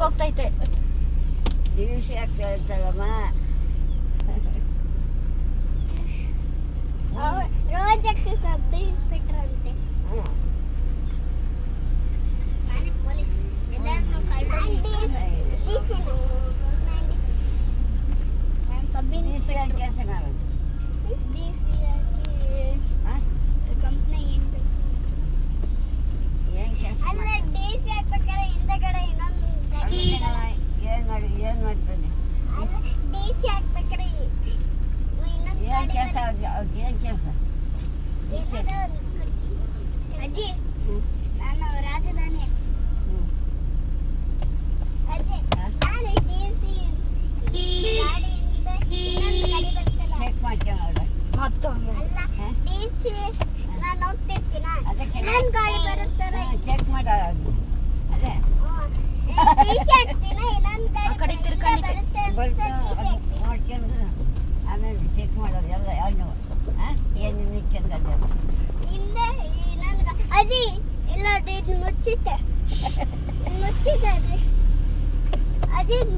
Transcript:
ಹೋಗ್ತೈತೆ. ದಿವಸ ಆಗ್ತಾ ಇರ್ತಲ್ಲಮ್ಮ. ರೋಜಕ್ಕೆ sub inspector ಅಂತೆ. ನಾನೇ ಪೊಲೀಸ್. ಎಲ್ಲರನ್ನು ನಾನು ಸಬ್ ಇನ್ಸ್ಪೆಕ್ಟರ್ ಕೆಲಸ ಮಾಡೋದು. ಕಂಪ್ನಿ ಏನು ಕೆಲಸ ಅಲ್ಲ ಡಿಸಿ ಹಾಕ್ಬೇಕಾದ್ರೆ ಹಿಂದಗಡೆ ಇನ್ನೊಂದು ಏನು ಮಾಡ್ತಾನೆ? ಡಿಸಿ ಹಾಕ್ಬೇಕಾದ್ರೆ ಇನ್ನೊಂದು ಏನು ಕೆಲಸ ಅವ್ರಿಗೆ ಏನು ಕೆಲಸ? ಅಜ್ಜಿ ನಾನು ರಾಜಧಾನಿ ಅಜ್ಜಿ ನಾನು ಡಿಸಿ ಗಾಡಿಯಿಂದ ಇನ್ನೊಂದು ಗಾಡಿ ಬರ್ತಲ್ಲ ಚೆಕ್ ಮಾಡ್ಕೊಂಡು ಮತ್ತೊಮ್ಮೆ ಅಲ್ಲ ಡಿಸಿ ನಾನು ಹೋಗ್ತಿರ್ತೀನ ಅದಕ್ಕೆ ಇನ್ನೊಂದು ಗಾಡಿ ಬರುತ್ತಲ್ಲ ಚೆಕ್ ಮಾಡೋದು. ಅದೇ ಡಿಸಿ ಹಾಕ್ತೀನ ಇನ್ನೊಂದು ಗಾಡಿ ಆ ಕಡೆ ತಿರ್ಕೊಂಡಿದ್ದೆ. ಬರುತ್ತೆ ಅಂತ ಬರ್ತಾ ಡಿಸಿ ಹಾಕ್ತೀನಿ. ನೋಡ್ಕೊಂಡು ಆಮೇಲೆ ಚೆಕ್ ಮಾಡೋದು ಎಲ್ಲ ಏನು ಏನು ನಿಂತ್ಕೊಂಡದ್ದು. ಹಿಂದೆ ಇನ್ನೊಂದು ಅಜ್ಜಿ ಇಲ್ಲ ಇದು ಮುಚ್ಚಿಟ್ಟೆ ಮುಚ್ಚಿದೆ ಅಜ್ಜಿ ಅಜ್ಜಿ ಇದು